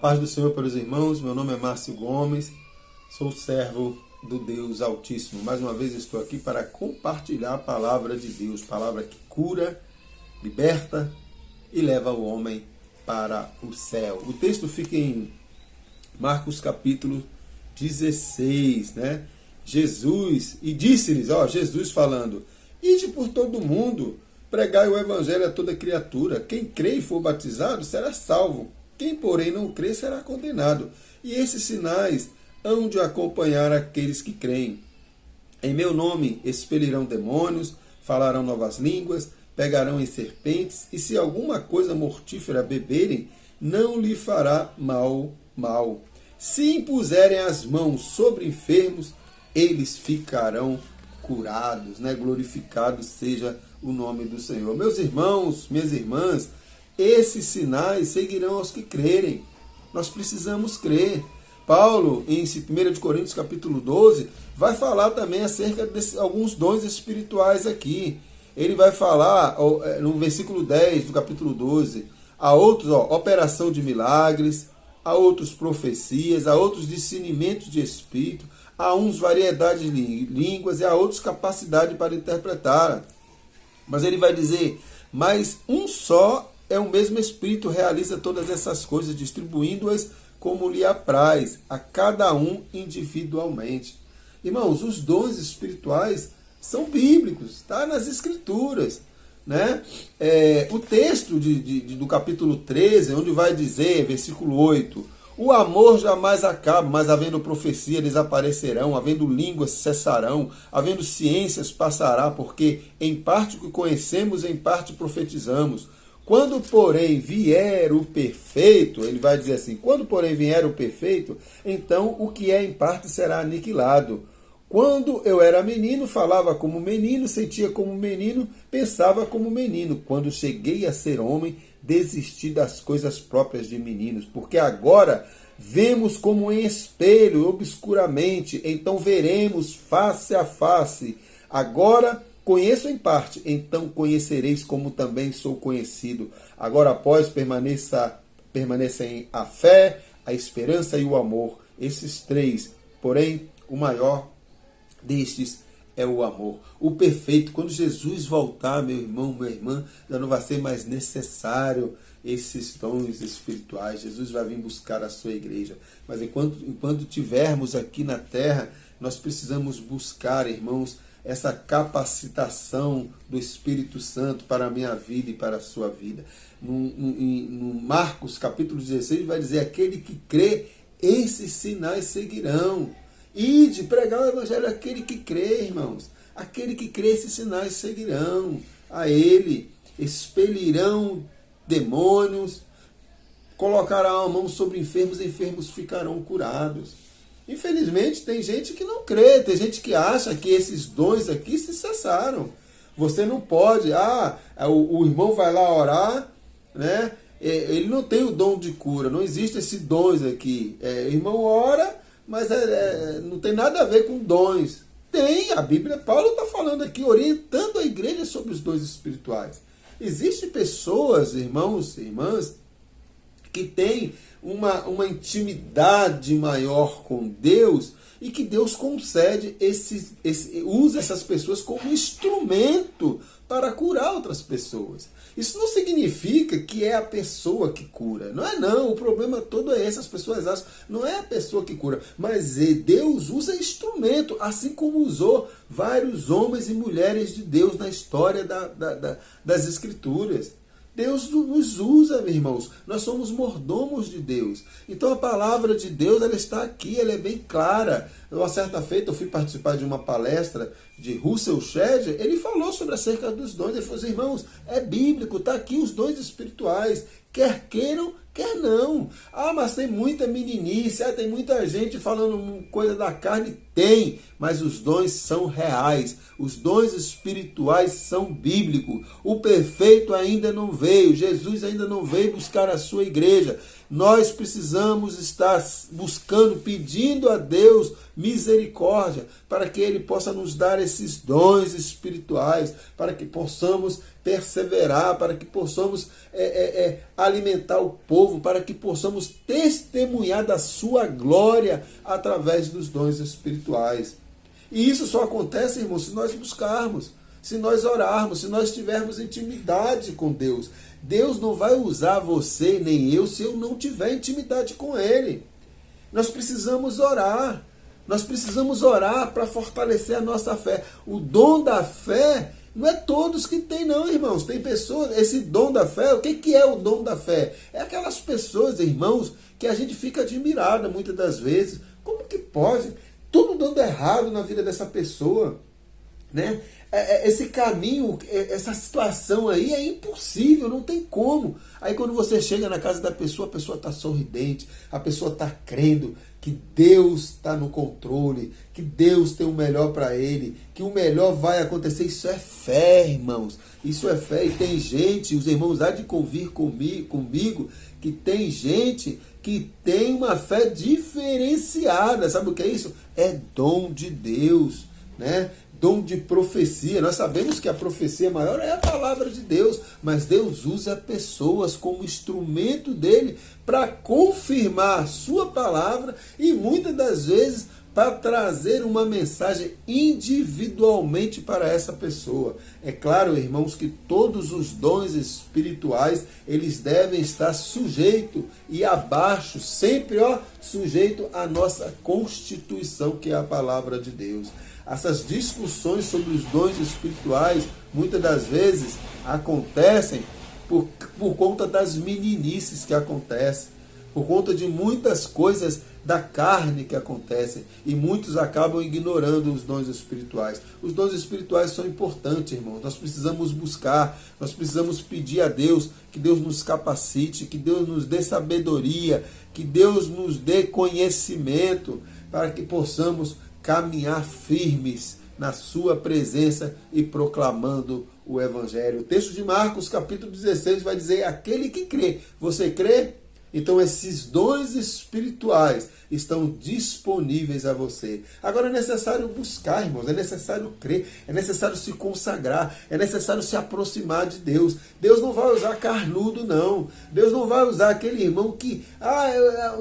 paz do Senhor para os irmãos, meu nome é Márcio Gomes, sou servo do Deus Altíssimo. Mais uma vez estou aqui para compartilhar a palavra de Deus, palavra que cura, liberta e leva o homem para o céu. O texto fica em Marcos capítulo 16, né? Jesus, e disse-lhes, Jesus falando, ide por todo o mundo, pregai o evangelho a toda criatura, quem crê e for batizado será salvo, quem porém não crê será condenado. E esses sinais hão de acompanhar aqueles que creem. Em meu nome expelirão demônios, falarão novas línguas, pegarão em serpentes, e se alguma coisa mortífera beberem, não lhe fará mal. Se impuserem as mãos sobre enfermos, eles ficarão curados, né? Glorificado seja o nome do Senhor. Meus irmãos, minhas irmãs, esses sinais seguirão aos que crerem. Nós precisamos crer. Paulo, em 1 Coríntios capítulo 12, vai falar também acerca de alguns dons espirituais aqui. Ele vai falar, no versículo 10 do capítulo 12, a outros, operação de milagres, a outros profecias, a outros discernimentos de espírito, a uns variedade de línguas e a outros capacidade para interpretar. Mas ele vai dizer, mas um só é o mesmo Espírito, realiza todas essas coisas, distribuindo-as como lhe apraz, a cada um individualmente. Irmãos, os dons espirituais são bíblicos, está nas Escrituras. Né? O texto do capítulo 13, onde vai dizer, versículo 8, o amor jamais acaba, mas havendo profecia desaparecerão, havendo línguas cessarão, havendo ciências passará, porque em parte que conhecemos, em parte profetizamos. Quando, porém, vier o perfeito, ele vai dizer assim, quando, porém, vier o perfeito, então o que é em parte será aniquilado. Quando eu era menino, falava como menino, sentia como menino, pensava como menino. Quando cheguei a ser homem, desisti das coisas próprias de meninos, porque agora vemos como em espelho, obscuramente, então veremos face a face. Agora conheço em parte, então conhecereis como também sou conhecido. Agora, após, permanecem a fé, a esperança e o amor. Esses três, porém, o maior destes é o amor. O perfeito, quando Jesus voltar, meu irmão, minha irmã, já não vai ser mais necessário esses dons espirituais. Jesus vai vir buscar a sua igreja. Mas enquanto tivermos aqui na terra, nós precisamos buscar, irmãos, essa capacitação do Espírito Santo para a minha vida e para a sua vida. No Marcos capítulo 16 vai dizer, aquele que crê, esses sinais seguirão. Ide pregar o evangelho àquele que crê, irmãos. Aquele que crê, esses sinais seguirão a ele. Expelirão demônios, colocarão a mão sobre enfermos, enfermos ficarão curados. Infelizmente, tem gente que não crê, tem gente que acha que esses dons aqui se cessaram. Você não pode, o irmão vai lá orar, né? Ele não tem o dom de cura, não existe esse dons aqui. O irmão ora, mas não tem nada a ver com dons. Tem, a Bíblia, Paulo está falando aqui, orientando a igreja sobre os dons espirituais. Existem pessoas, irmãos e irmãs, que têm uma intimidade maior com Deus e que Deus concede, usa essas pessoas como instrumento para curar outras pessoas. Isso não significa que é a pessoa que cura. Não, o problema todo é esse, as pessoas acham, não é a pessoa que cura, mas Deus usa instrumento, assim como usou vários homens e mulheres de Deus na história das Escrituras. Deus nos usa, meus irmãos. Nós somos mordomos de Deus. Então a palavra de Deus, ela está aqui, ela é bem clara. Uma certa feita eu fui participar de uma palestra de Russell Shedd, ele falou sobre acerca dos dons. Ele falou assim, irmãos, é bíblico, está aqui os dons espirituais. Quer queiram, quer não. Mas tem muita meninice, tem muita gente falando coisa da carne. Tem, mas os dons são reais. Os dons espirituais são bíblicos. O perfeito ainda não veio. Jesus ainda não veio buscar a sua igreja. Nós precisamos estar buscando, pedindo a Deus misericórdia, para que Ele possa nos dar esses dons espirituais, para que possamos perseverar, para que possamos alimentar o povo, para que possamos testemunhar da sua glória através dos dons espirituais. E isso só acontece, irmãos, se nós buscarmos, se nós orarmos, se nós tivermos intimidade com Deus. Deus não vai usar você nem eu se eu não tiver intimidade com Ele. Nós precisamos orar. Nós precisamos orar para fortalecer a nossa fé. O dom da fé não é todos que tem, não, irmãos. Tem pessoas, esse dom da fé, o que é o dom da fé? É aquelas pessoas, irmãos, que a gente fica admirada muitas das vezes. Como que pode? Tudo dando errado na vida dessa pessoa, né? Esse caminho, essa situação aí é impossível, não tem como. Aí quando você chega na casa da pessoa, a pessoa está sorridente, a pessoa está crendo que Deus está no controle, que Deus tem o melhor para ele, que o melhor vai acontecer. Isso é fé, irmãos. Isso é fé. E tem gente, os irmãos há de convir comigo, que tem gente que tem uma fé diferenciada. Sabe o que é isso? É dom de Deus, né? Dom de profecia. Nós sabemos que a profecia maior é a palavra de Deus, mas Deus usa pessoas como instrumento dele para confirmar a sua palavra e muitas das vezes para trazer uma mensagem individualmente para essa pessoa. É claro, irmãos, que todos os dons espirituais, eles devem estar sujeitos e abaixo, sempre sujeito à nossa constituição, que é a palavra de Deus. Essas discussões sobre os dons espirituais, muitas das vezes, acontecem por conta das meninices que acontecem, por conta de muitas coisas da carne que acontecem, e muitos acabam ignorando os dons espirituais. Os dons espirituais são importantes, irmãos. Nós precisamos buscar, nós precisamos pedir a Deus que Deus nos capacite, que Deus nos dê sabedoria, que Deus nos dê conhecimento, para que possamos caminhar firmes na sua presença e proclamando o Evangelho. O texto de Marcos, capítulo 16, vai dizer: aquele que crê. Você crê? Então esses dons espirituais estão disponíveis a você. Agora é necessário buscar, irmãos, é necessário crer, é necessário se consagrar, é necessário se aproximar de Deus. Deus não vai usar carnudo, não. Deus não vai usar aquele irmão que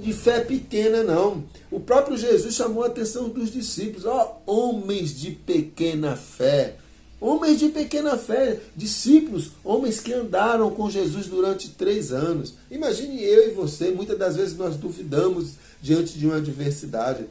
de fé pequena, não. O próprio Jesus chamou a atenção dos discípulos: homens de pequena fé. Homens de pequena fé, discípulos, homens que andaram com Jesus durante 3 anos. Imagine eu e você, muitas das vezes nós duvidamos diante de uma adversidade.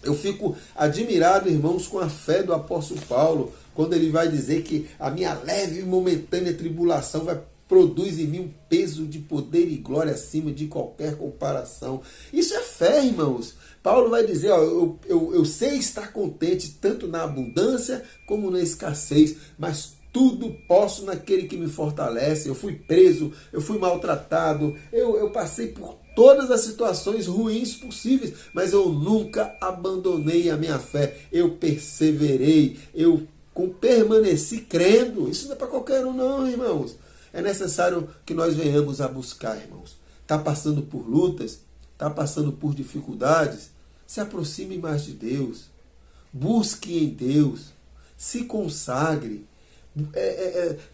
Eu fico admirado, irmãos, com a fé do apóstolo Paulo, quando ele vai dizer que a minha leve e momentânea tribulação produz em mim um peso de poder e glória acima de qualquer comparação. Isso é fé, irmãos. Paulo vai dizer: eu sei estar contente tanto na abundância como na escassez, mas tudo posso naquele que me fortalece. Eu fui preso, eu fui maltratado, eu passei por todas as situações ruins possíveis, mas eu nunca abandonei a minha fé. Eu perseverei, eu permaneci crendo. Isso não é para qualquer um, não, irmãos. É necessário que nós venhamos a buscar, irmãos. Está passando por lutas, está passando por dificuldades, se aproxime mais de Deus. Busque em Deus. Se consagre.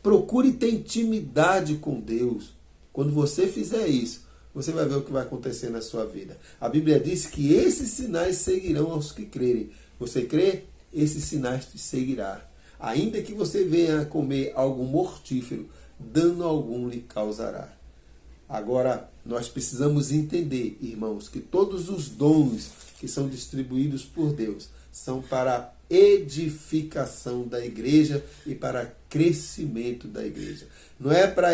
Procure ter intimidade com Deus. Quando você fizer isso, você vai ver o que vai acontecer na sua vida. A Bíblia diz que esses sinais seguirão aos que crerem. Você crê? Esses sinais te seguirão. Ainda que você venha a comer algo mortífero, dano algum lhe causará. Agora, nós precisamos entender, irmãos, que todos os dons que são distribuídos por Deus são para edificação da igreja e para crescimento da igreja. Não é para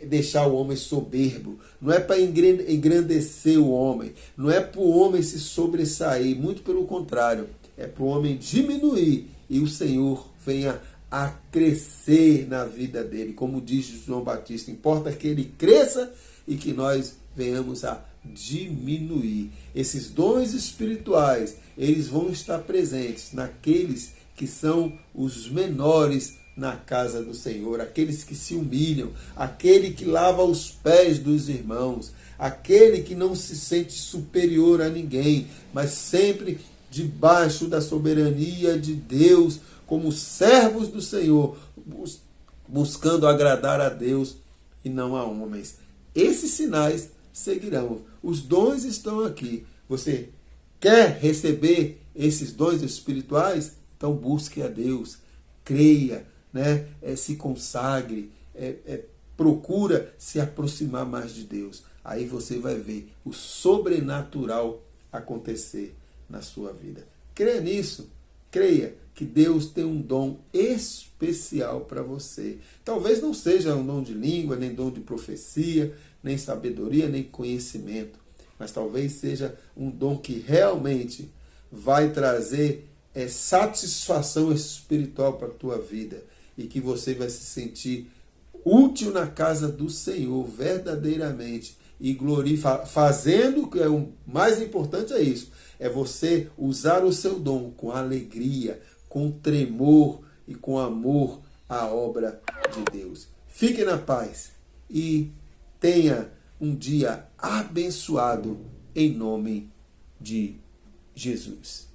deixar o homem soberbo, não é para engrandecer o homem, não é para o homem se sobressair, muito pelo contrário, é para o homem diminuir e o Senhor venha a crescer na vida dele. Como diz João Batista, importa que ele cresça e que nós venhamos a diminuir. Esses dons espirituais, eles vão estar presentes naqueles que são os menores na casa do Senhor, aqueles que se humilham, aquele que lava os pés dos irmãos, aquele que não se sente superior a ninguém, mas sempre debaixo da soberania de Deus, como servos do Senhor, buscando agradar a Deus e não a homens. Esses sinais seguirão. Os dons estão aqui. Você quer receber esses dons espirituais? Então busque a Deus, creia, né? Se consagre, procura se aproximar mais de Deus. Aí você vai ver o sobrenatural acontecer na sua vida. Creia nisso. Creia que Deus tem um dom especial para você. Talvez não seja um dom de língua, nem dom de profecia, nem sabedoria, nem conhecimento. Mas talvez seja um dom que realmente vai trazer satisfação espiritual para a tua vida. E que você vai se sentir útil na casa do Senhor, verdadeiramente. E fazendo, que é o mais importante é isso, é você usar o seu dom com alegria, com tremor e com amor à obra de Deus. Fique na paz e tenha um dia abençoado em nome de Jesus.